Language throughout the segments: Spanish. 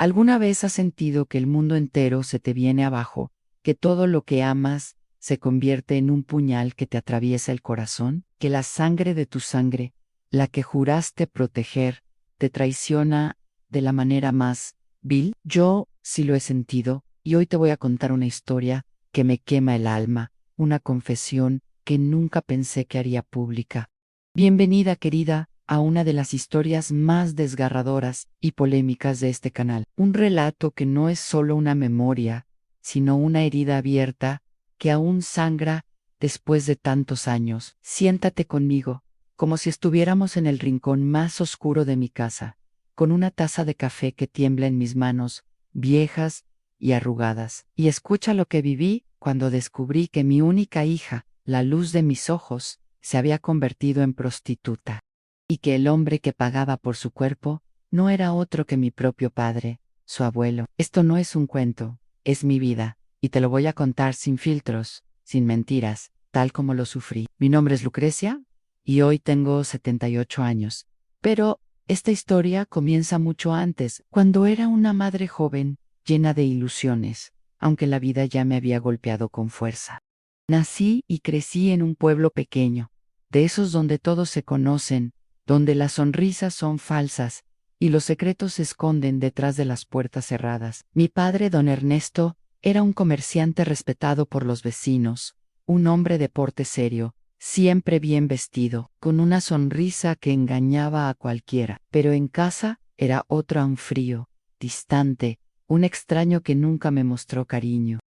¿Alguna vez has sentido que el mundo entero se te viene abajo, que todo lo que amas se convierte en un puñal que te atraviesa el corazón, que la sangre de tu sangre, la que juraste proteger, te traiciona de la manera más vil? Yo sí lo he sentido, y hoy te voy a contar una historia que me quema el alma, una confesión que nunca pensé que haría pública. Bienvenida, querida, a una de las historias más desgarradoras y polémicas de este canal. Un relato que no es solo una memoria, sino una herida abierta que aún sangra después de tantos años. Siéntate conmigo, como si estuviéramos en el rincón más oscuro de mi casa, con una taza de café que tiembla en mis manos, viejas y arrugadas. Y escucha lo que viví cuando descubrí que mi única hija, la luz de mis ojos, se había convertido en prostituta, y que el hombre que pagaba por su cuerpo no era otro que mi propio padre, su abuelo. Esto no es un cuento, es mi vida, y te lo voy a contar sin filtros, sin mentiras, tal como lo sufrí. Mi nombre es Lucrecia, y hoy tengo 78 años. Pero esta historia comienza mucho antes, cuando era una madre joven, llena de ilusiones, aunque la vida ya me había golpeado con fuerza. Nací y crecí en un pueblo pequeño, de esos donde todos se conocen, donde las sonrisas son falsas y los secretos se esconden detrás de las puertas cerradas. Mi padre, don Ernesto, era un comerciante respetado por los vecinos, un hombre de porte serio, siempre bien vestido, con una sonrisa que engañaba a cualquiera. Pero en casa era otro aún frío, distante, un extraño que nunca me mostró cariño.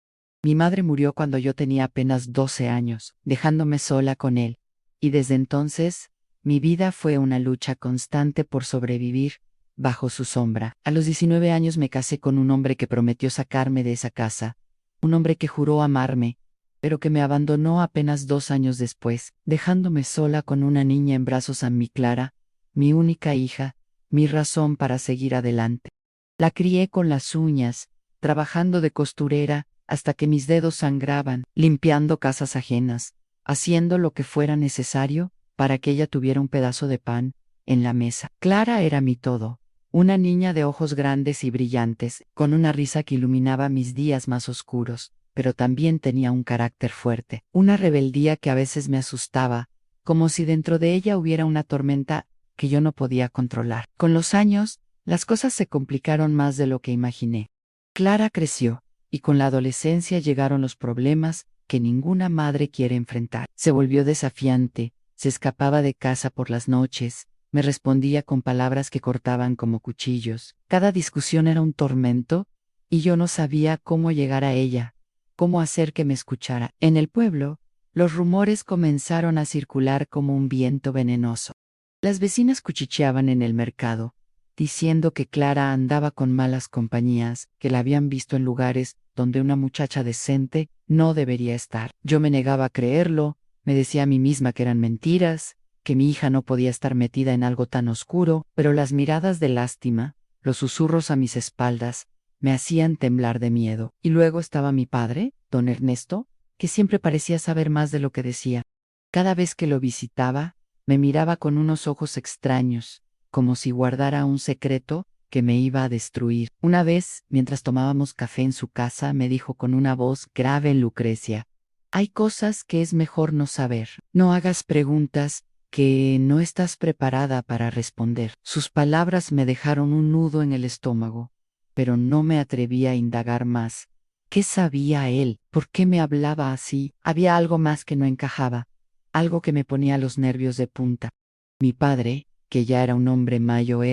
Mi madre murió cuando yo tenía apenas 12 años, dejándome sola con él, y desde entonces, mi vida fue una lucha constante por sobrevivir bajo su sombra. A los 19 años me casé con un hombre que prometió sacarme de esa casa, un hombre que juró amarme, pero que me abandonó apenas 2 años después, dejándome sola con una niña en brazos a mi Clara, mi única hija, mi razón para seguir adelante. La crié con las uñas, trabajando de costurera, hasta que mis dedos sangraban, limpiando casas ajenas, haciendo lo que fuera necesario para que ella tuviera un pedazo de pan en la mesa. Clara era mi todo, una niña de ojos grandes y brillantes, con una risa que iluminaba mis días más oscuros, pero también tenía un carácter fuerte, una rebeldía que a veces me asustaba, como si dentro de ella hubiera una tormenta que yo no podía controlar. Con los años, las cosas se complicaron más de lo que imaginé. Clara creció, y con la adolescencia llegaron los problemas que ninguna madre quiere enfrentar. Se volvió desafiante, se escapaba de casa por las noches, me respondía con palabras que cortaban como cuchillos. Cada discusión era un tormento, y yo no sabía cómo llegar a ella, cómo hacer que me escuchara. En el pueblo, los rumores comenzaron a circular como un viento venenoso. Las vecinas cuchicheaban en el mercado, diciendo que Clara andaba con malas compañías, que la habían visto en lugares donde una muchacha decente no debería estar. Yo me negaba a creerlo, me decía a mí misma que eran mentiras, que mi hija no podía estar metida en algo tan oscuro, pero las miradas de lástima, los susurros a mis espaldas, me hacían temblar de miedo. Y luego estaba mi padre, don Ernesto, que siempre parecía saber más de lo que decía. Cada vez que lo visitaba, me miraba con unos ojos extraños, como si guardara un secreto que me iba a destruir. Una vez, mientras tomábamos café en su casa, me dijo con una voz grave: Lucrecia, hay cosas que es mejor no saber. No hagas preguntas que no estás preparada para responder. Sus palabras me dejaron un nudo en el estómago, pero no me atreví a indagar más. ¿Qué sabía él? ¿Por qué me hablaba así? Había algo más que no encajaba, algo que me ponía los nervios de punta. Mi padre, que ya era un hombre mayor,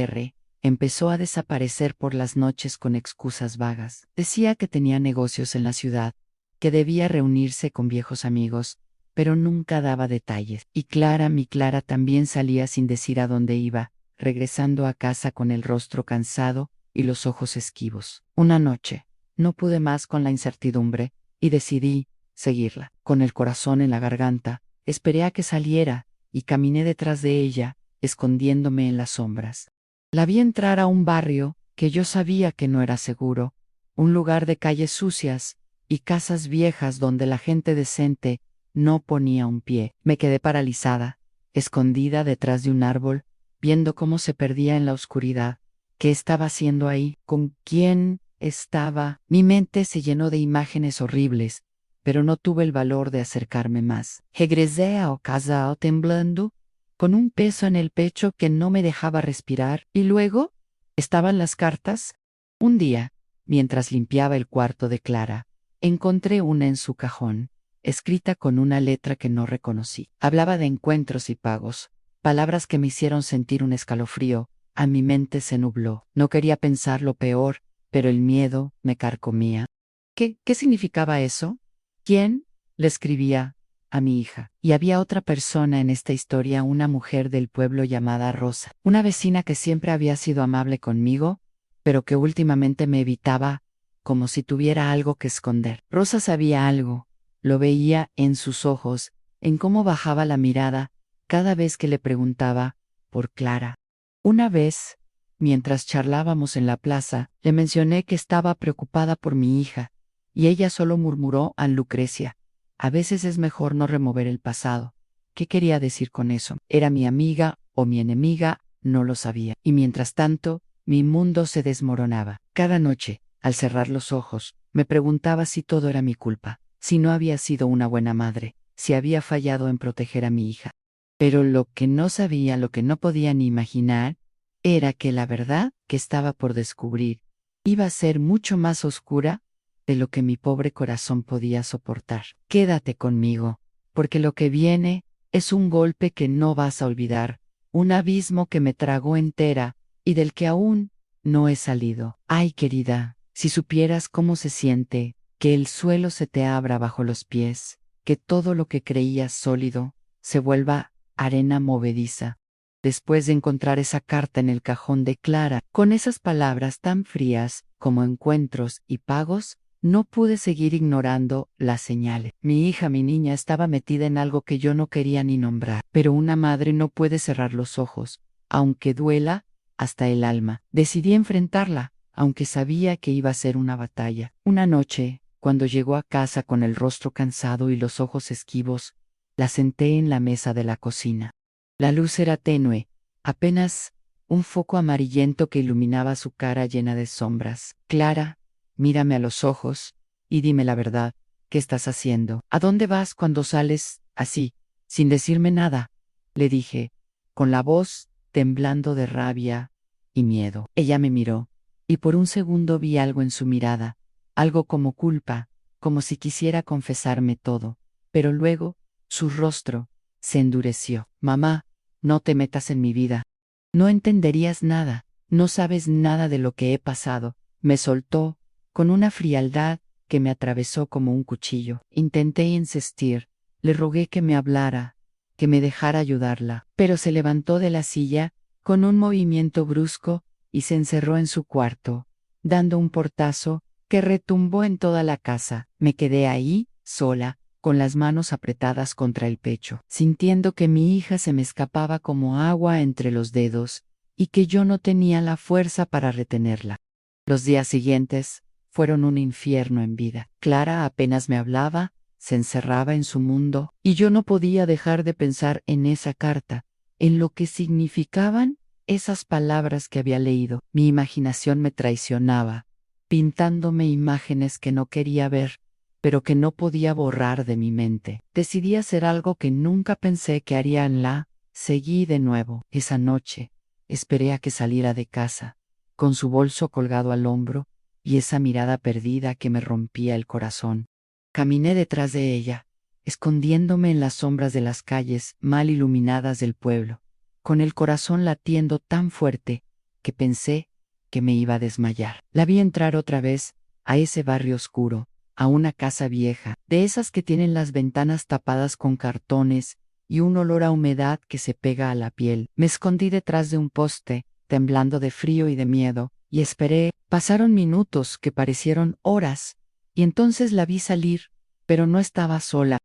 empezó a desaparecer por las noches con excusas vagas. Decía que tenía negocios en la ciudad, que debía reunirse con viejos amigos, pero nunca daba detalles. Y Clara, mi Clara, también salía sin decir a dónde iba, regresando a casa con el rostro cansado y los ojos esquivos. Una noche, no pude más con la incertidumbre, y decidí seguirla. Con el corazón en la garganta, esperé a que saliera, y caminé detrás de ella, escondiéndome en las sombras. La vi entrar a un barrio que yo sabía que no era seguro, un lugar de calles sucias y casas viejas donde la gente decente no ponía un pie. Me quedé paralizada, escondida detrás de un árbol, viendo cómo se perdía en la oscuridad, ¿Qué estaba haciendo ahí? ¿Con quién estaba? Mi mente se llenó de imágenes horribles, pero no tuve el valor de acercarme más. Regresé a casa temblando, con un peso en el pecho que no me dejaba respirar, y luego estaban las cartas. Un día, mientras limpiaba el cuarto de Clara, encontré una en su cajón, escrita con una letra que no reconocí. Hablaba de encuentros y pagos, palabras que me hicieron sentir un escalofrío. A mi mente se nubló. No quería pensar lo peor, pero el miedo me carcomía. ¿Qué significaba eso? ¿Quién? Le escribía a mi hija. Y había otra persona en esta historia, una mujer del pueblo llamada Rosa, una vecina que siempre había sido amable conmigo, pero que últimamente me evitaba como si tuviera algo que esconder. Rosa sabía algo, lo veía en sus ojos, en cómo bajaba la mirada cada vez que le preguntaba por Clara. Una vez, mientras charlábamos en la plaza, le mencioné que estaba preocupada por mi hija, y ella solo murmuró a Lucrecia: a veces es mejor no remover el pasado. ¿Qué quería decir con eso? ¿Era mi amiga o mi enemiga? No lo sabía. Y mientras tanto, mi mundo se desmoronaba. Cada noche, al cerrar los ojos, me preguntaba si todo era mi culpa, si no había sido una buena madre, si había fallado en proteger a mi hija. Pero lo que no sabía, lo que no podía ni imaginar, era que la verdad que estaba por descubrir iba a ser mucho más oscura de lo que mi pobre corazón podía soportar. Quédate conmigo, porque lo que viene es un golpe que no vas a olvidar, un abismo que me tragó entera y del que aún no he salido. Ay, querida, si supieras cómo se siente que el suelo se te abra bajo los pies, que todo lo que creías sólido se vuelva arena movediza. Después de encontrar esa carta en el cajón de Clara, con esas palabras tan frías como encuentros y pagos, no pude seguir ignorando las señales. Mi hija, mi niña, estaba metida en algo que yo no quería ni nombrar. Pero una madre no puede cerrar los ojos, aunque duela hasta el alma. Decidí enfrentarla, aunque sabía que iba a ser una batalla. Una noche, cuando llegó a casa con el rostro cansado y los ojos esquivos, la senté en la mesa de la cocina. La luz era tenue, apenas un foco amarillento que iluminaba su cara llena de sombras. Clara, mírame a los ojos y dime la verdad. ¿Qué estás haciendo? ¿A dónde vas cuando sales así, sin decirme nada? Le dije, con la voz temblando de rabia y miedo. Ella me miró, y por un segundo vi algo en su mirada, algo como culpa, como si quisiera confesarme todo. Pero luego, su rostro se endureció. Mamá, no te metas en mi vida. No entenderías nada, no sabes nada de lo que he pasado. Me soltó, con una frialdad que me atravesó como un cuchillo. Intenté insistir, le rogué que me hablara, que me dejara ayudarla, pero se levantó de la silla, con un movimiento brusco, y se encerró en su cuarto, dando un portazo que retumbó en toda la casa. Me quedé ahí, sola, con las manos apretadas contra el pecho, sintiendo que mi hija se me escapaba como agua entre los dedos, y que yo no tenía la fuerza para retenerla. Los días siguientes fueron un infierno en vida. Clara apenas me hablaba, se encerraba en su mundo, y yo no podía dejar de pensar en esa carta, en lo que significaban esas palabras que había leído. Mi imaginación me traicionaba, pintándome imágenes que no quería ver, pero que no podía borrar de mi mente. Decidí hacer algo que nunca pensé que haría en la. Seguí de nuevo. Esa noche, esperé a que saliera de casa, con su bolso colgado al hombro, y esa mirada perdida que me rompía el corazón. Caminé detrás de ella, escondiéndome en las sombras de las calles mal iluminadas del pueblo, con el corazón latiendo tan fuerte que pensé que me iba a desmayar. La vi entrar otra vez a ese barrio oscuro, a una casa vieja, de esas que tienen las ventanas tapadas con cartones y un olor a humedad que se pega a la piel. Me escondí detrás de un poste, temblando de frío y de miedo, y esperé. Pasaron minutos que parecieron horas, y entonces la vi salir, pero no estaba sola.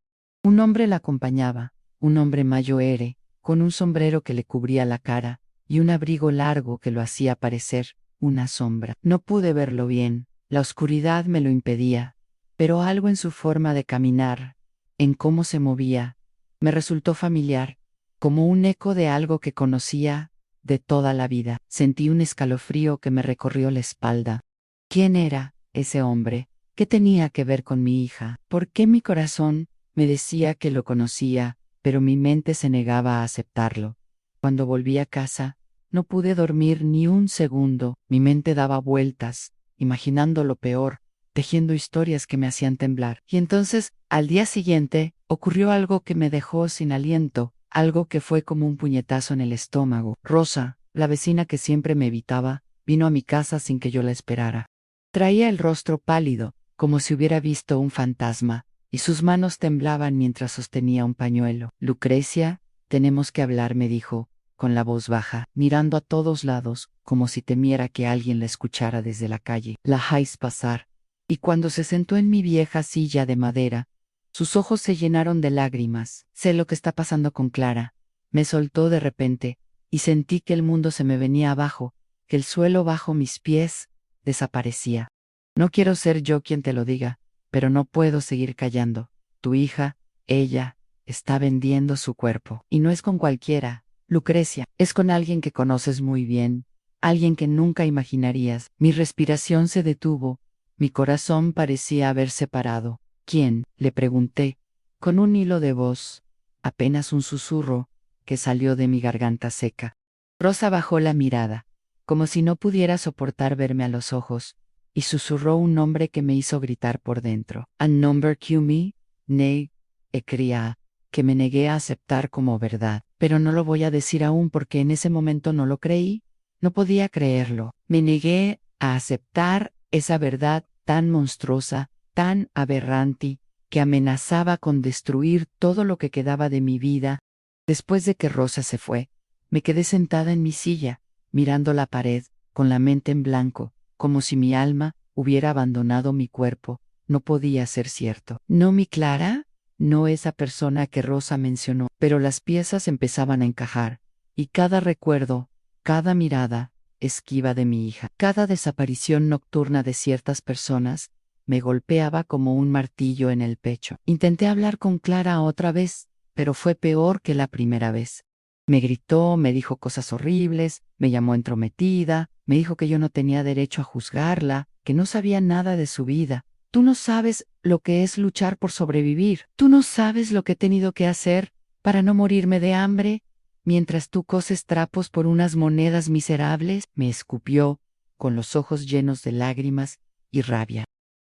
Un hombre la acompañaba, un hombre mayoere, con un sombrero que le cubría la cara, y un abrigo largo que lo hacía parecer una sombra. No pude verlo bien, la oscuridad me lo impedía, pero algo en su forma de caminar, en cómo se movía, me resultó familiar, como un eco de algo que conocía de toda la vida. Sentí un escalofrío que me recorrió la espalda. ¿Quién era ese hombre? ¿Qué tenía que ver con mi hija? ¿Por qué mi corazón me decía que lo conocía, pero mi mente se negaba a aceptarlo? Cuando volví a casa, no pude dormir ni un segundo. Mi mente daba vueltas, imaginando lo peor, tejiendo historias que me hacían temblar. Y entonces, al día siguiente, ocurrió algo que me dejó sin aliento, algo que fue como un puñetazo en el estómago. Rosa, la vecina que siempre me evitaba, vino a mi casa sin que yo la esperara. Traía el rostro pálido, como si hubiera visto un fantasma, y sus manos temblaban mientras sostenía un pañuelo. Lucrecia, tenemos que hablar, me dijo, con la voz baja, mirando a todos lados, como si temiera que alguien la escuchara desde la calle. La hais pasar. Y cuando se sentó en mi vieja silla de madera, sus ojos se llenaron de lágrimas. Sé lo que está pasando con Clara. Me soltó de repente, y sentí que el mundo se me venía abajo, que el suelo bajo mis pies desaparecía. No quiero ser yo quien te lo diga, pero no puedo seguir callando. Tu hija, ella, está vendiendo su cuerpo. Y no es con cualquiera, Lucrecia, es con alguien que conoces muy bien, alguien que nunca imaginarías. Mi respiración se detuvo, mi corazón parecía haberse parado. ¿Quién?, le pregunté, con un hilo de voz, apenas un susurro, que salió de mi garganta seca. Rosa bajó la mirada, como si no pudiera soportar verme a los ojos, y susurró un nombre que me hizo gritar por dentro. «Un nombre que me creía, que me negué a aceptar como verdad. Pero no lo voy a decir aún porque en ese momento no lo creí, no podía creerlo. Me negué a aceptar esa verdad tan monstruosa, tan aberrante, que amenazaba con destruir todo lo que quedaba de mi vida. Después de que Rosa se fue, me quedé sentada en mi silla, mirando la pared, con la mente en blanco, como si mi alma hubiera abandonado mi cuerpo. No podía ser cierto. ¿No mi Clara? No esa persona que Rosa mencionó, pero las piezas empezaban a encajar, y cada recuerdo, cada mirada, esquiva de mi hija, cada desaparición nocturna de ciertas personas, me golpeaba como un martillo en el pecho. Intenté hablar con Clara otra vez, pero fue peor que la primera vez. Me gritó, me dijo cosas horribles, me llamó entrometida, me dijo que yo no tenía derecho a juzgarla, que no sabía nada de su vida. Tú no sabes lo que es luchar por sobrevivir. Tú no sabes lo que he tenido que hacer para no morirme de hambre, mientras tú coses trapos por unas monedas miserables. Me escupió, con los ojos llenos de lágrimas y rabia.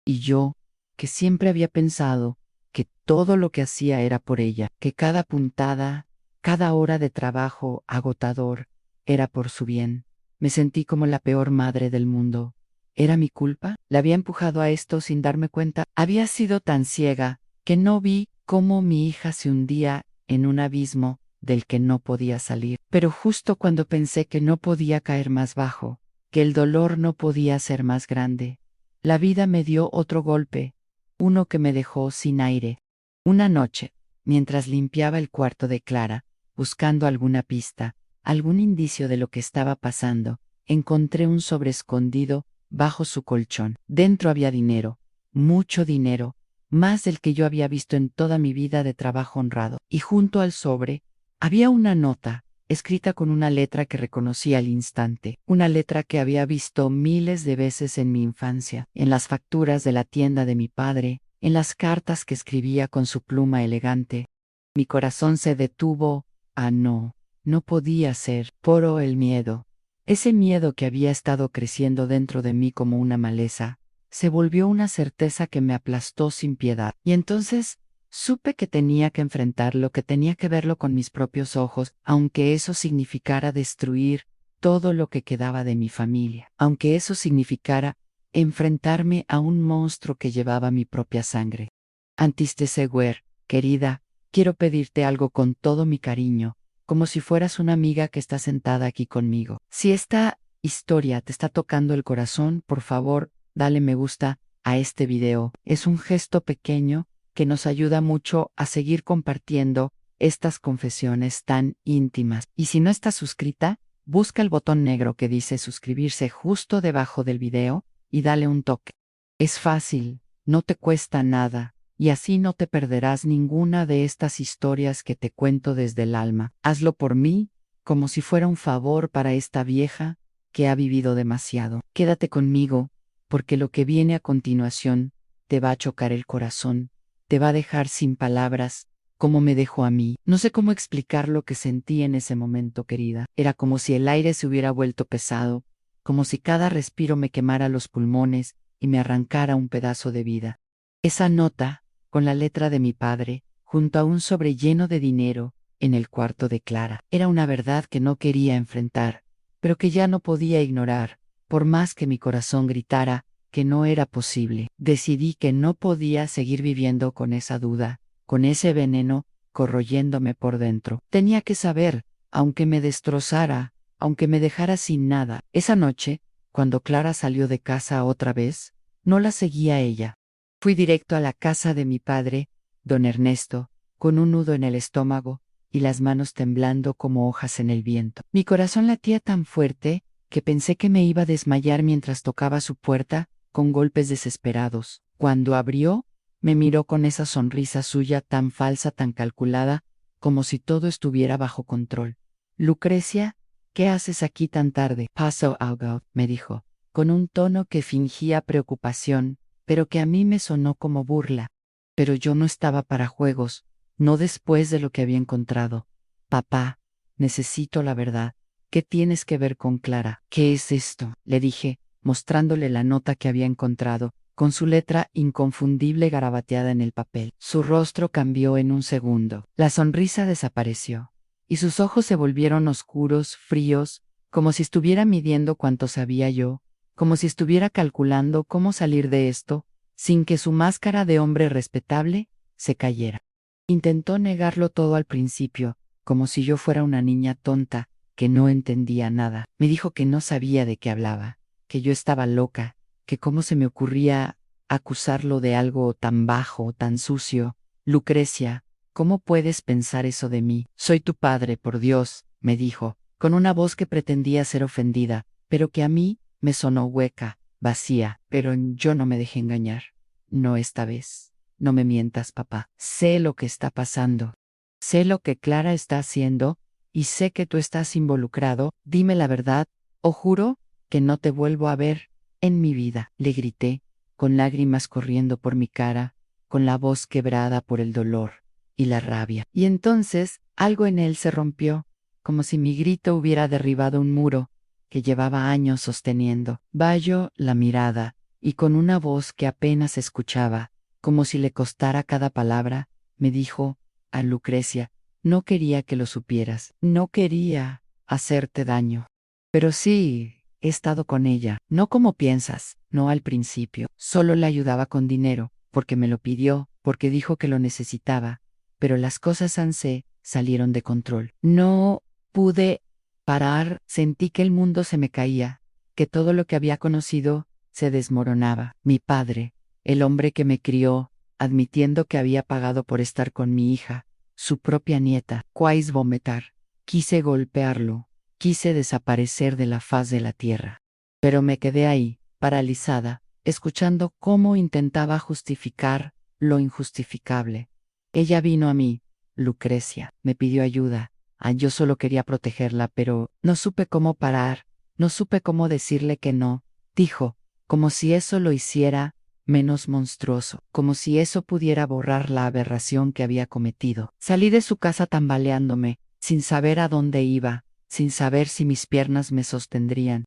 Y yo, que siempre había pensado que todo lo que hacía era por ella, que cada puntada, cada hora de trabajo agotador era por su bien, me sentí como la peor madre del mundo. ¿Era mi culpa? La había empujado a esto sin darme cuenta. Había sido tan ciega que no vi cómo mi hija se hundía en un abismo del que no podía salir. Pero justo cuando pensé que no podía caer más bajo, que el dolor no podía ser más grande, la vida me dio otro golpe, uno que me dejó sin aire. Una noche, mientras limpiaba el cuarto de Clara, buscando alguna pista, algún indicio de lo que estaba pasando, encontré un sobre escondido bajo su colchón. Dentro había dinero, mucho dinero, más del que yo había visto en toda mi vida de trabajo honrado. Y junto al sobre había una nota, escrita con una letra que reconocí al instante, una letra que había visto miles de veces en mi infancia, en las facturas de la tienda de mi padre, en las cartas que escribía con su pluma elegante. Mi corazón se detuvo. No, no podía ser. Poro el miedo. Ese miedo que había estado creciendo dentro de mí como una maleza, se volvió una certeza que me aplastó sin piedad. Y entonces supe que tenía que enfrentarlo, que tenía que verlo con mis propios ojos, aunque eso significara destruir todo lo que quedaba de mi familia, aunque eso significara enfrentarme a un monstruo que llevaba mi propia sangre. Antes de seguir, querida, quiero pedirte algo con todo mi cariño, como si fueras una amiga que está sentada aquí conmigo. Si esta historia te está tocando el corazón, por favor, dale me gusta a este video. Es un gesto pequeño que nos ayuda mucho a seguir compartiendo estas confesiones tan íntimas. Y si no estás suscrita, busca el botón negro que dice suscribirse justo debajo del video y dale un toque. Es fácil, no te cuesta nada, y así no te perderás ninguna de estas historias que te cuento desde el alma. Hazlo por mí, como si fuera un favor para esta vieja que ha vivido demasiado. Quédate conmigo, porque lo que viene a continuación te va a chocar el corazón, te va a dejar sin palabras, como me dejó a mí. No sé cómo explicar lo que sentí en ese momento, querida. Era como si el aire se hubiera vuelto pesado, como si cada respiro me quemara los pulmones y me arrancara un pedazo de vida. Esa nota, con la letra de mi padre, junto a un sobre lleno de dinero, en el cuarto de Clara, era una verdad que no quería enfrentar, pero que ya no podía ignorar, por más que mi corazón gritara que no era posible. Decidí que no podía seguir viviendo con esa duda, con ese veneno corroyéndome por dentro. Tenía que saber, aunque me destrozara, aunque me dejara sin nada. Esa noche, cuando Clara salió de casa otra vez, no la seguía ella. Fui directo a la casa de mi padre, don Ernesto, con un nudo en el estómago y las manos temblando como hojas en el viento. Mi corazón latía tan fuerte que pensé que me iba a desmayar mientras tocaba su puerta con golpes desesperados. Cuando abrió, me miró con esa sonrisa suya tan falsa, tan calculada, como si todo estuviera bajo control. Lucrecia, ¿qué haces aquí tan tarde? Paso algo, me dijo, con un tono que fingía preocupación, pero que a mí me sonó como burla. Pero yo no estaba para juegos, no después de lo que había encontrado. Papá, necesito la verdad. ¿Qué tienes que ver con Clara? ¿Qué es esto? Le dije, mostrándole la nota que había encontrado, con su letra inconfundible garabateada en el papel. Su rostro cambió en un segundo. La sonrisa desapareció, y sus ojos se volvieron oscuros, fríos, como si estuviera midiendo cuánto sabía yo, como si estuviera calculando cómo salir de esto, sin que su máscara de hombre respetable se cayera. Intentó negarlo todo al principio, como si yo fuera una niña tonta, que no entendía nada. Me dijo que no sabía de qué hablaba, que yo estaba loca, que cómo se me ocurría acusarlo de algo tan bajo, tan sucio. Lucrecia, ¿cómo puedes pensar eso de mí? Soy tu padre, por Dios, me dijo, con una voz que pretendía ser ofendida, pero que a mí me sonó hueca, vacía, pero yo no me dejé engañar. No esta vez. No me mientas, papá. Sé lo que está pasando. Sé lo que Clara está haciendo, y sé que tú estás involucrado. Dime la verdad, o juro que no te vuelvo a ver en mi vida. Le grité, con lágrimas corriendo por mi cara, con la voz quebrada por el dolor y la rabia. Y entonces algo en él se rompió, como si mi grito hubiera derribado un muro que llevaba años sosteniendo. Bajó la mirada, y con una voz que apenas escuchaba, como si le costara cada palabra, me dijo, a Lucrecia, no quería que lo supieras, no quería hacerte daño. Pero sí, he estado con ella, no como piensas, no al principio, solo la ayudaba con dinero, porque me lo pidió, porque dijo que lo necesitaba, pero las cosas salieron de control. No pude parar, sentí que el mundo se me caía, que todo lo que había conocido se desmoronaba. Mi padre, el hombre que me crió, admitiendo que había pagado por estar con mi hija, su propia nieta, quise vomitar. Quise golpearlo, quise desaparecer de la faz de la tierra. Pero me quedé ahí, paralizada, escuchando cómo intentaba justificar lo injustificable. Ella vino a mí, Lucrecia, me pidió ayuda. Yo solo quería protegerla, pero no supe cómo parar, no supe cómo decirle que no. Dijo, como si eso lo hiciera menos monstruoso, como si eso pudiera borrar la aberración que había cometido. Salí de su casa tambaleándome, sin saber a dónde iba, sin saber si mis piernas me sostendrían.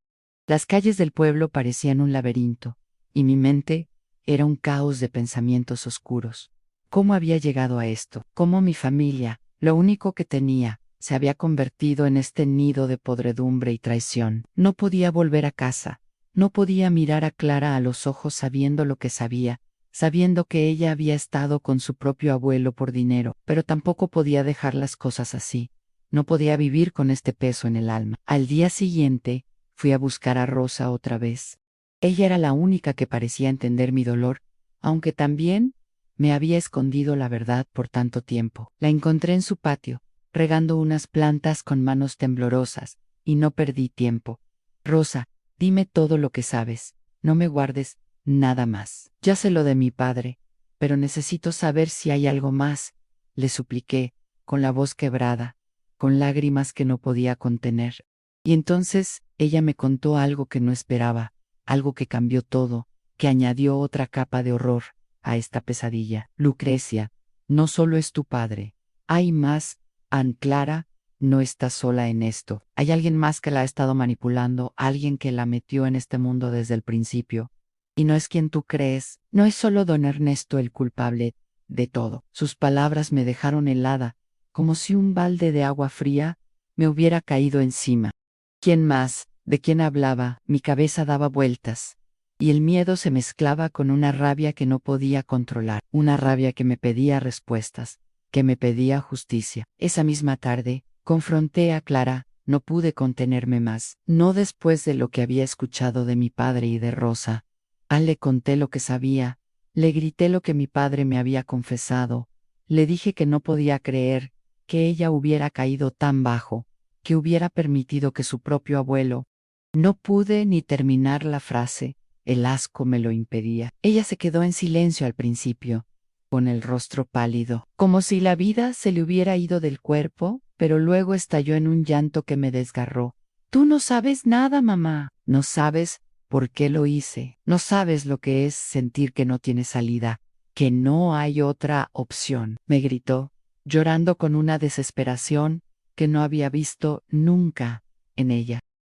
Las calles del pueblo parecían un laberinto, y mi mente era un caos de pensamientos oscuros. ¿Cómo había llegado a esto? ¿Cómo mi familia, lo único que tenía, se había convertido en este nido de podredumbre y traición? No podía volver a casa. No podía mirar a Clara a los ojos sabiendo lo que sabía, sabiendo que ella había estado con su propio abuelo por dinero, pero tampoco podía dejar las cosas así. No podía vivir con este peso en el alma. Al día siguiente, fui a buscar a Rosa otra vez. Ella era la única que parecía entender mi dolor, aunque también me había escondido la verdad por tanto tiempo. La encontré en su patio, regando unas plantas con manos temblorosas, y no perdí tiempo. Rosa, dime todo lo que sabes, no me guardes nada más. Ya sé lo de mi padre, pero necesito saber si hay algo más, le supliqué, con la voz quebrada. con lágrimas que no podía contener. Y entonces ella me contó algo que no esperaba, algo que cambió todo, que añadió otra capa de horror a esta pesadilla. Lucrecia, no solo es tu padre, hay más. Ann Clara no está sola en esto. Hay alguien más que la ha estado manipulando, alguien que la metió en este mundo desde el principio. Y no es quien tú crees, no es solo don Ernesto el culpable de todo. Sus palabras me dejaron helada, como si un balde de agua fría me hubiera caído encima. ¿Quién más? ¿De quién hablaba? Mi cabeza daba vueltas, y el miedo se mezclaba con una rabia que no podía controlar, una rabia que me pedía respuestas, que me pedía justicia. Esa misma tarde, confronté a Clara, no pude contenerme más, no después de lo que había escuchado de mi padre y de Rosa. Le conté lo que sabía, le grité lo que mi padre me había confesado, le dije que no podía creer que ella hubiera caído tan bajo, que hubiera permitido que su propio abuelo. No pude ni terminar la frase, el asco me lo impedía. Ella se quedó en silencio al principio, con el rostro pálido, como si la vida se le hubiera ido del cuerpo, pero luego estalló en un llanto que me desgarró. Tú no sabes nada, mamá, no sabes por qué lo hice, no sabes lo que es sentir que no tiene salida, que no hay otra opción, me gritó, llorando con una desesperación que no había visto nunca en ella.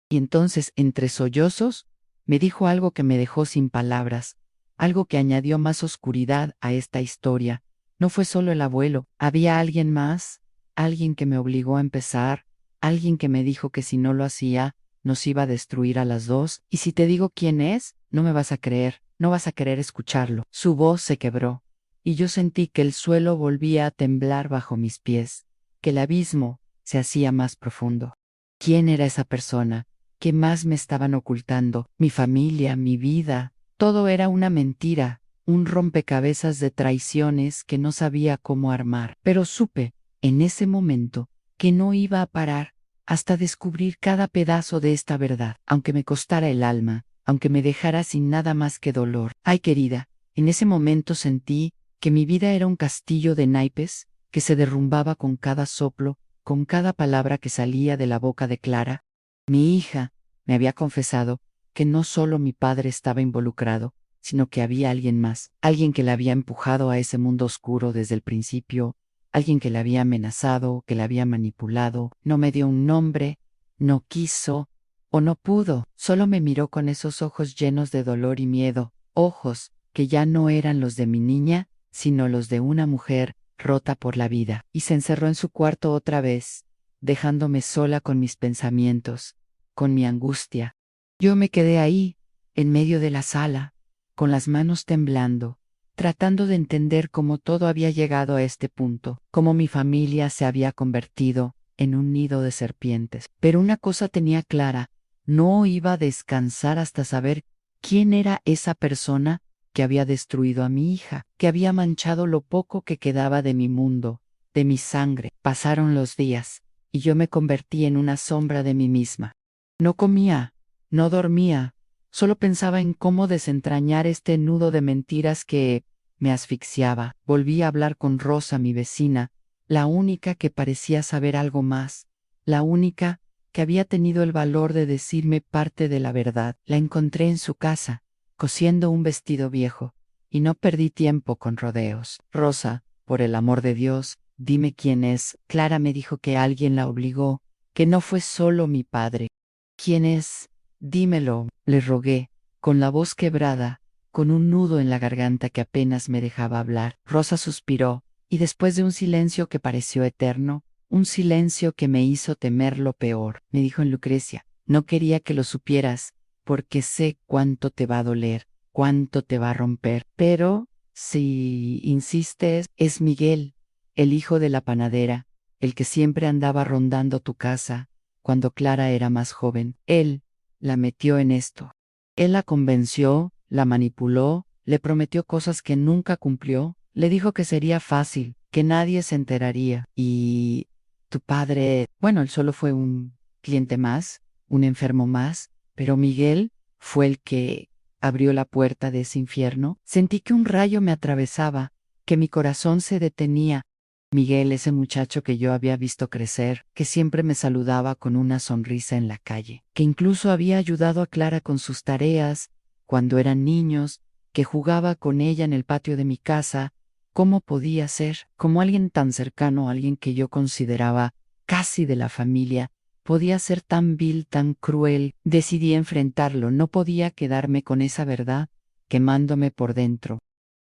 Y entonces, entre sollozos, me dijo algo que me dejó sin palabras, algo que añadió más oscuridad a esta historia. No fue solo el abuelo, había alguien más, alguien que me obligó a empezar, alguien que me dijo que si no lo hacía, nos iba a destruir a las dos, y si te digo quién es, no me vas a creer, no vas a querer escucharlo. Su voz se quebró, y yo sentí que el suelo volvía a temblar bajo mis pies, que el abismo se hacía más profundo. ¿Quién era esa persona? ¿Qué más me estaban ocultando? Mi familia, mi vida, todo era una mentira, un rompecabezas de traiciones que no sabía cómo armar. Pero supe, en ese momento, que no iba a parar hasta descubrir cada pedazo de esta verdad, aunque me costara el alma, aunque me dejara sin nada más que dolor. Ay, querida, en ese momento sentí que mi vida era un castillo de naipes que se derrumbaba con cada soplo, con cada palabra que salía de la boca de Clara. Mi hija me había confesado que no solo mi padre estaba involucrado, sino que había alguien más, alguien que la había empujado a ese mundo oscuro desde el principio, alguien que la había amenazado, que la había manipulado. No me dio un nombre, no quiso o no pudo, solo me miró con esos ojos llenos de dolor y miedo, ojos que ya no eran los de mi niña, sino los de una mujer rota por la vida, y se encerró en su cuarto otra vez, dejándome sola con mis pensamientos, con mi angustia. Yo me quedé ahí, en medio de la sala, con las manos temblando, tratando de entender cómo todo había llegado a este punto, cómo mi familia se había convertido en un nido de serpientes. Pero una cosa tenía clara, no iba a descansar hasta saber quién era esa persona que había destruido a mi hija, que había manchado lo poco que quedaba de mi mundo, de mi sangre. Pasaron los días, y yo me convertí en una sombra de mí misma. No comía, no dormía, solo pensaba en cómo desentrañar este nudo de mentiras que me asfixiaba. Volví a hablar con Rosa, mi vecina, la única que parecía saber algo más, la única que había tenido el valor de decirme parte de la verdad. La encontré en su casa, cosiendo un vestido viejo, y no perdí tiempo con rodeos. Rosa, por el amor de Dios, dime quién es. Clara me dijo que alguien la obligó, que no fue solo mi padre. ¿Quién es? Dímelo, le rogué, con la voz quebrada, con un nudo en la garganta que apenas me dejaba hablar. Rosa suspiró, y después de un silencio que pareció eterno, un silencio que me hizo temer lo peor, me dijo en Lucrecia, no quería que lo supieras, porque sé cuánto te va a doler, cuánto te va a romper, pero, si insistes, es Miguel, el hijo de la panadera, el que siempre andaba rondando tu casa, cuando Clara era más joven. Él la metió en esto. Él la convenció, la manipuló, le prometió cosas que nunca cumplió, le dijo que sería fácil, que nadie se enteraría. Y tu padre, bueno, él solo fue un cliente más, un enfermo más, pero Miguel fue el que abrió la puerta de ese infierno. Sentí que un rayo me atravesaba, que mi corazón se detenía, Miguel, ese muchacho que yo había visto crecer, que siempre me saludaba con una sonrisa en la calle, que incluso había ayudado a Clara con sus tareas cuando eran niños, que jugaba con ella en el patio de mi casa. ¿Cómo podía ser? Como alguien tan cercano, alguien que yo consideraba casi de la familia, podía ser tan vil, tan cruel. Decidí enfrentarlo, no podía quedarme con esa verdad quemándome por dentro.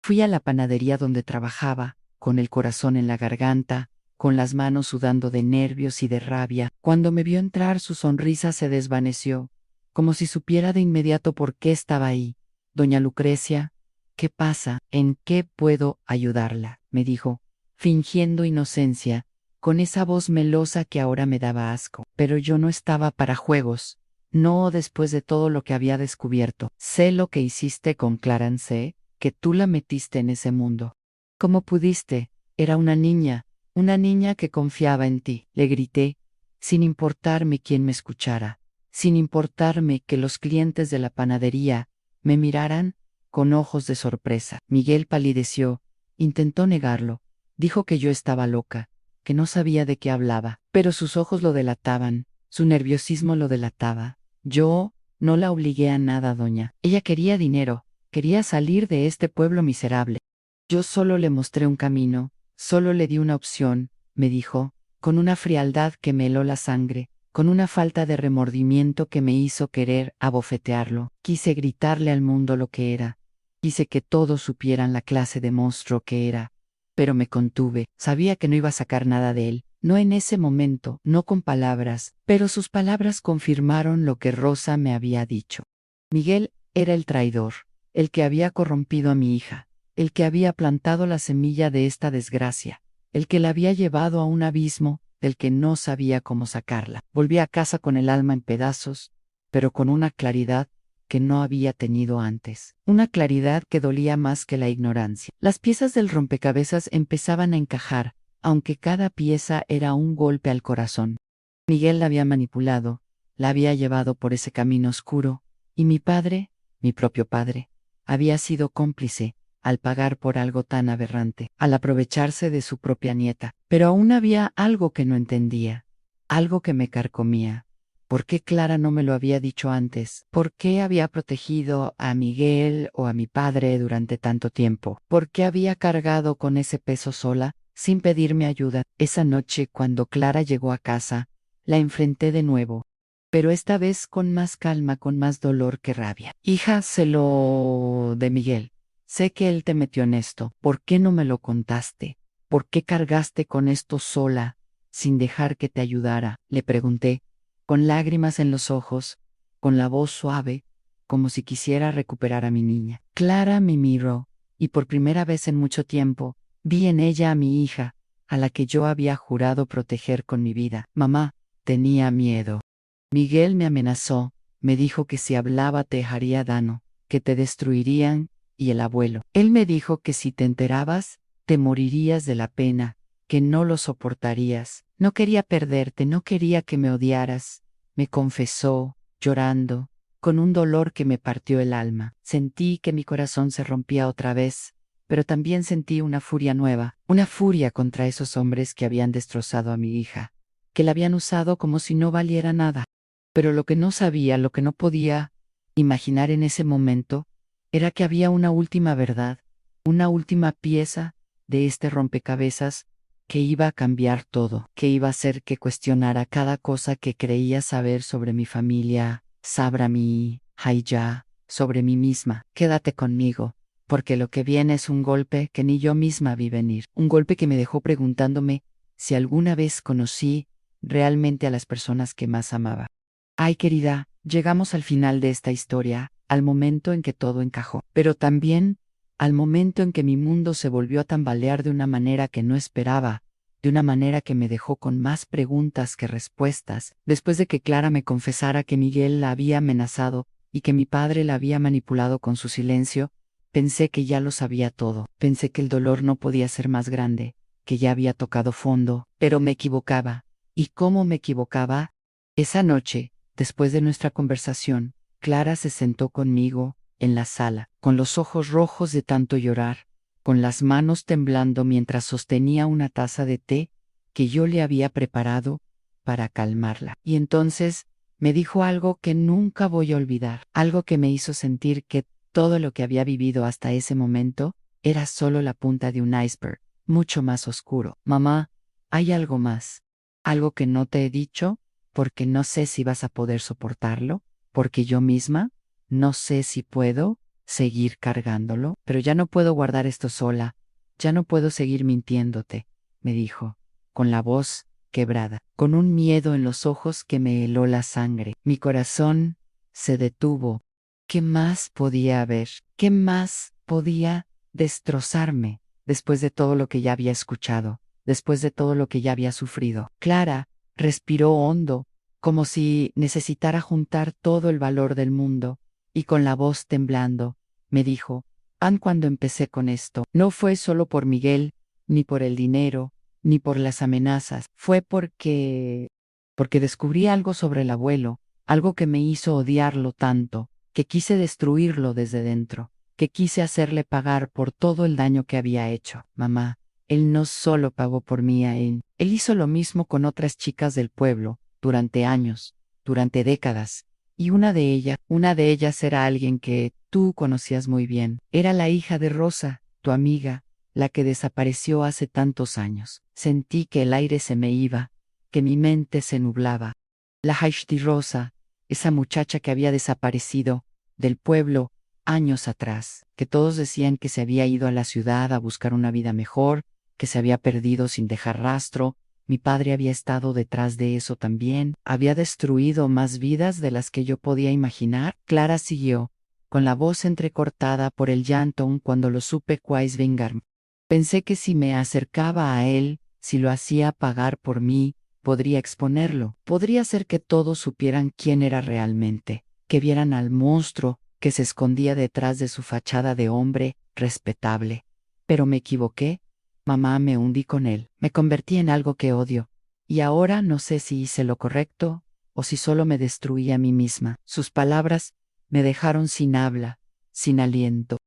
Fui a la panadería donde trabajaba, con el corazón en la garganta, con las manos sudando de nervios y de rabia. Cuando me vio entrar, su sonrisa se desvaneció, como si supiera de inmediato por qué estaba ahí. Doña Lucrecia, ¿qué pasa? ¿En qué puedo ayudarla?, me dijo, fingiendo inocencia, con esa voz melosa que ahora me daba asco. Pero yo no estaba para juegos. No después de todo lo que había descubierto. Sé lo que hiciste con Clarence, que tú la metiste en ese mundo. ¿Cómo pudiste? Era una niña que confiaba en ti, le grité, sin importarme quién me escuchara, sin importarme que los clientes de la panadería me miraran con ojos de sorpresa. Miguel palideció, intentó negarlo, dijo que yo estaba loca, que no sabía de qué hablaba, pero sus ojos lo delataban, su nerviosismo lo delataba. Yo no la obligué a nada, doña. Ella quería dinero, quería salir de este pueblo miserable. Yo solo le mostré un camino, solo le di una opción, me dijo, con una frialdad que me heló la sangre, con una falta de remordimiento que me hizo querer abofetearlo. Quise gritarle al mundo lo que era. Quise que todos supieran la clase de monstruo que era. Pero me contuve, sabía que no iba a sacar nada de él, no en ese momento, no con palabras, pero sus palabras confirmaron lo que Rosa me había dicho. Miguel era el traidor, el que había corrompido a mi hija, el que había plantado la semilla de esta desgracia, el que la había llevado a un abismo del que no sabía cómo sacarla. Volví a casa con el alma en pedazos, pero con una claridad que no había tenido antes, una claridad que dolía más que la ignorancia. Las piezas del rompecabezas empezaban a encajar, aunque cada pieza era un golpe al corazón. Miguel la había manipulado, la había llevado por ese camino oscuro, y mi padre, mi propio padre, había sido cómplice al pagar por algo tan aberrante, al aprovecharse de su propia nieta. Pero aún había algo que no entendía, algo que me carcomía. ¿Por qué Clara no me lo había dicho antes? ¿Por qué había protegido a Miguel o a mi padre durante tanto tiempo? ¿Por qué había cargado con ese peso sola, sin pedirme ayuda? Esa noche, cuando Clara llegó a casa, la enfrenté de nuevo, pero esta vez con más calma, con más dolor que rabia. Hija, se lo de Miguel. Sé que él te metió en esto. ¿Por qué no me lo contaste? ¿Por qué cargaste con esto sola, sin dejar que te ayudara?, le pregunté, con lágrimas en los ojos, con la voz suave, como si quisiera recuperar a mi niña. Clara me miró, y por primera vez en mucho tiempo, vi en ella a mi hija, a la que yo había jurado proteger con mi vida. Mamá, tenía miedo. Miguel me amenazó, me dijo que si hablaba te haría daño, que te destruirían, y el abuelo. Él me dijo que si te enterabas, te morirías de la pena, que no lo soportarías. No quería perderte, no quería que me odiaras. Me confesó, llorando, con un dolor que me partió el alma. Sentí que mi corazón se rompía otra vez, pero también sentí una furia nueva, una furia contra esos hombres que habían destrozado a mi hija, que la habían usado como si no valiera nada. Pero lo que no sabía, lo que no podía imaginar en ese momento, era que había una última verdad, una última pieza de este rompecabezas que iba a cambiar todo, que iba a hacer que cuestionara cada cosa que creía saber sobre mi familia, Sabrami, Hayya, sobre mí misma. Quédate conmigo, porque lo que viene es un golpe que ni yo misma vi venir, un golpe que me dejó preguntándome si alguna vez conocí realmente a las personas que más amaba. Ay, querida, llegamos al final de esta historia, al momento en que todo encajó, pero también al momento en que mi mundo se volvió a tambalear de una manera que no esperaba, de una manera que me dejó con más preguntas que respuestas. Después de que Clara me confesara que Miguel la había amenazado y que mi padre la había manipulado con su silencio, pensé que ya lo sabía todo, pensé que el dolor no podía ser más grande, que ya había tocado fondo, pero me equivocaba. ¿Y cómo me equivocaba? Esa noche, después de nuestra conversación, Clara se sentó conmigo en la sala, con los ojos rojos de tanto llorar, con las manos temblando mientras sostenía una taza de té que yo le había preparado para calmarla. Y entonces me dijo algo que nunca voy a olvidar, algo que me hizo sentir que todo lo que había vivido hasta ese momento era solo la punta de un iceberg, mucho más oscuro. Mamá, hay algo más, algo que no te he dicho, porque no sé si vas a poder soportarlo, porque yo misma no sé si puedo seguir cargándolo, pero ya no puedo guardar esto sola, ya no puedo seguir mintiéndote, me dijo, con la voz quebrada, con un miedo en los ojos que me heló la sangre. Mi corazón se detuvo. ¿Qué más podía haber? ¿Qué más podía destrozarme después de todo lo que ya había escuchado, después de todo lo que ya había sufrido? Clara respiró hondo, como si necesitara juntar todo el valor del mundo, y con la voz temblando, me dijo, cuando empecé con esto, no fue solo por Miguel, ni por el dinero, ni por las amenazas, fue porque descubrí algo sobre el abuelo, algo que me hizo odiarlo tanto, que quise destruirlo desde dentro, que quise hacerle pagar por todo el daño que había hecho. Mamá, él no solo pagó por mí a él hizo lo mismo con otras chicas del pueblo, durante años, durante décadas, y una de ellas era alguien que tú conocías muy bien, era la hija de Rosa, tu amiga, la que desapareció hace tantos años. Sentí que el aire se me iba, que mi mente se nublaba. La Haishti Rosa, esa muchacha que había desaparecido del pueblo años atrás, que todos decían que se había ido a la ciudad a buscar una vida mejor, que se había perdido sin dejar rastro. Mi padre había estado detrás de eso también, había destruido más vidas de las que yo podía imaginar. Clara siguió, con la voz entrecortada por el llanto cuando lo supe quais vengar. Pensé que si me acercaba a él, si lo hacía pagar por mí, podría exponerlo, podría hacer que todos supieran quién era realmente, que vieran al monstruo que se escondía detrás de su fachada de hombre respetable. Pero me equivoqué. Mamá, me hundí con él, me convertí en algo que odio, y ahora no sé si hice lo correcto o si solo me destruí a mí misma. Sus palabras me dejaron sin habla, sin aliento.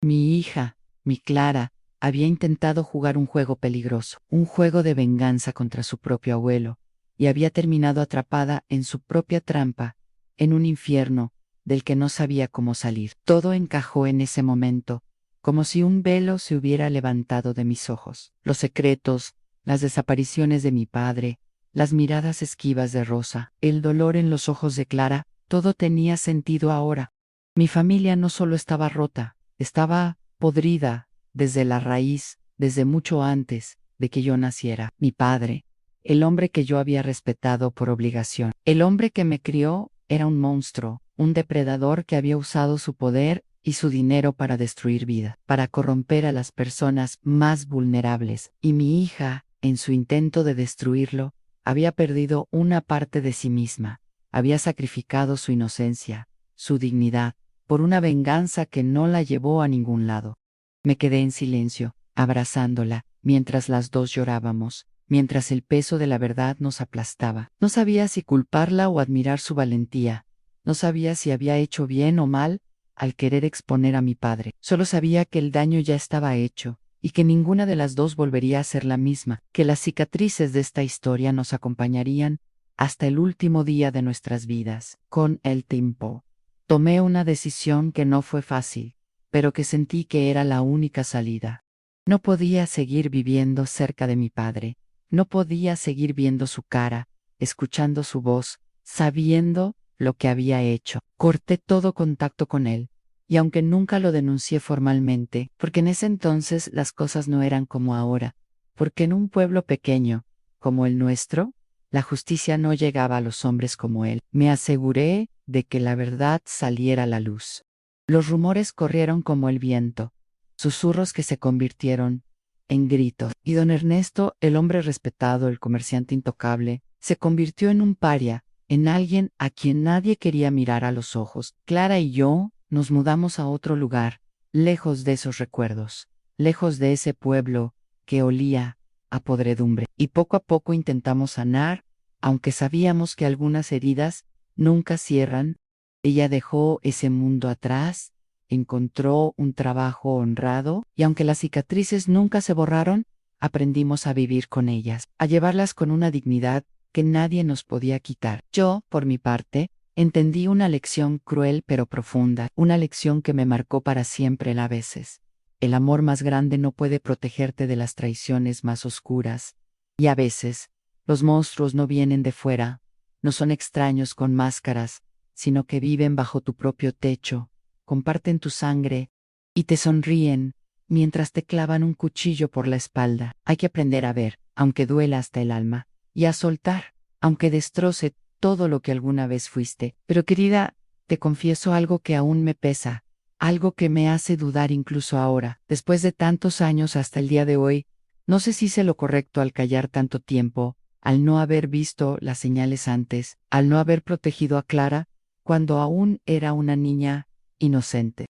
Mi hija, mi Clara, había intentado jugar un juego peligroso, un juego de venganza contra su propio abuelo, y había terminado atrapada en su propia trampa, en un infierno del que no sabía cómo salir. Todo encajó en ese momento, como si un velo se hubiera levantado de mis ojos. Los secretos, las desapariciones de mi padre, las miradas esquivas de Rosa, el dolor en los ojos de Clara, todo tenía sentido ahora. Mi familia no solo estaba rota, estaba podrida desde la raíz, desde mucho antes de que yo naciera. Mi padre, el hombre que yo había respetado por obligación, el hombre que me crió, era un monstruo, un depredador que había usado su poder y su dinero para destruir vida, para corromper a las personas más vulnerables, y mi hija, en su intento de destruirlo, había perdido una parte de sí misma, había sacrificado su inocencia, su dignidad, por una venganza que no la llevó a ningún lado. Me quedé en silencio, abrazándola, mientras las dos llorábamos, mientras el peso de la verdad nos aplastaba. No sabía si culparla o admirar su valentía, no sabía si había hecho bien o mal al querer exponer a mi padre. Solo sabía que el daño ya estaba hecho, y que ninguna de las dos volvería a ser la misma, que las cicatrices de esta historia nos acompañarían hasta el último día de nuestras vidas. Con el tiempo, tomé una decisión que no fue fácil, pero que sentí que era la única salida. No podía seguir viviendo cerca de mi padre, no podía seguir viendo su cara, escuchando su voz, sabiendo lo que había hecho. Corté todo contacto con él, y aunque nunca lo denuncié formalmente, porque en ese entonces las cosas no eran como ahora, porque en un pueblo pequeño, como el nuestro, la justicia no llegaba a los hombres como él, me aseguré de que la verdad saliera a la luz. Los rumores corrieron como el viento, susurros que se convirtieron en gritos, y don Ernesto, el hombre respetado, el comerciante intocable, se convirtió en un paria, en alguien a quien nadie quería mirar a los ojos. Clara y yo nos mudamos a otro lugar, lejos de esos recuerdos, lejos de ese pueblo que olía a podredumbre, y poco a poco intentamos sanar, aunque sabíamos que algunas heridas nunca cierran. Ella dejó ese mundo atrás, encontró un trabajo honrado y aunque las cicatrices nunca se borraron, aprendimos a vivir con ellas, a llevarlas con una dignidad que nadie nos podía quitar. Yo, por mi parte, entendí una lección cruel pero profunda, una lección que me marcó para siempre a veces. El amor más grande no puede protegerte de las traiciones más oscuras, y a veces, los monstruos no vienen de fuera, no son extraños con máscaras, sino que viven bajo tu propio techo, comparten tu sangre y te sonríen mientras te clavan un cuchillo por la espalda. Hay que aprender a ver, aunque duela hasta el alma, y a soltar, aunque destroce todo lo que alguna vez fuiste. Pero querida, te confieso algo que aún me pesa, algo que me hace dudar incluso ahora, después de tantos años hasta el día de hoy. No sé si hice lo correcto al callar tanto tiempo, al no haber visto las señales antes, al no haber protegido a Clara cuando aún era una niña inocente.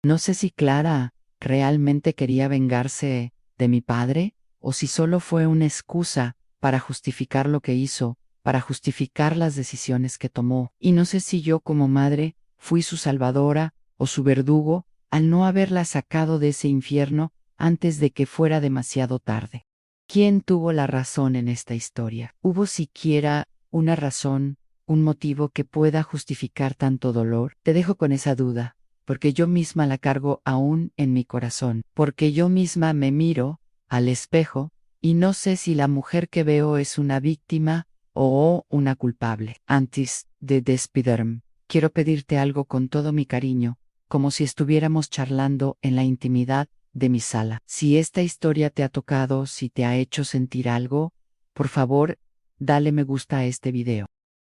No sé si Clara realmente quería vengarse de mi padre, o si solo fue una excusa para justificar lo que hizo, para justificar las decisiones que tomó. Y no sé si yo como madre fui su salvadora o su verdugo al no haberla sacado de ese infierno antes de que fuera demasiado tarde. ¿Quién tuvo la razón en esta historia? ¿Hubo siquiera una razón, un motivo que pueda justificar tanto dolor? Te dejo con esa duda, porque yo misma la cargo aún en mi corazón, porque yo misma me miro al espejo y no sé si la mujer que veo es una víctima o una culpable. Antes de despedirme, quiero pedirte algo con todo mi cariño, como si estuviéramos charlando en la intimidad de mi sala. Si esta historia te ha tocado, si te ha hecho sentir algo, por favor, dale me gusta a este video.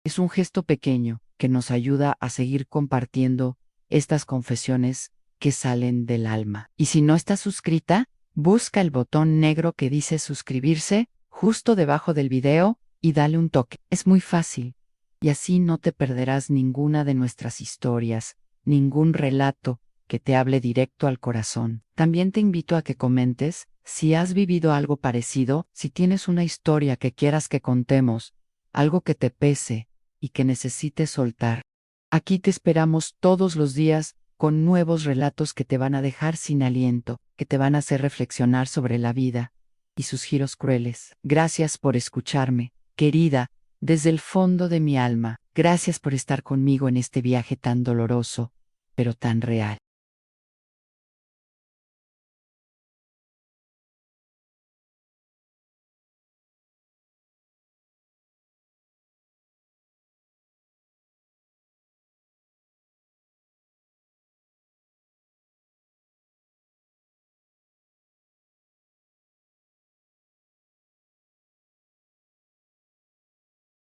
Es un gesto pequeño que nos ayuda a seguir compartiendo estas confesiones que salen del alma. Y si no estás suscrita, busca el botón negro que dice suscribirse justo debajo del video y dale un toque. Es muy fácil. Y así no te perderás ninguna de nuestras historias, ningún relato que te hable directo al corazón. También te invito a que comentes si has vivido algo parecido, si tienes una historia que quieras que contemos, algo que te pese y que necesites soltar. Aquí te esperamos todos los días con nuevos relatos que te van a dejar sin aliento, que te van a hacer reflexionar sobre la vida y sus giros crueles. Gracias por escucharme, querida, desde el fondo de mi alma. Gracias por estar conmigo en este viaje tan doloroso, pero tan real.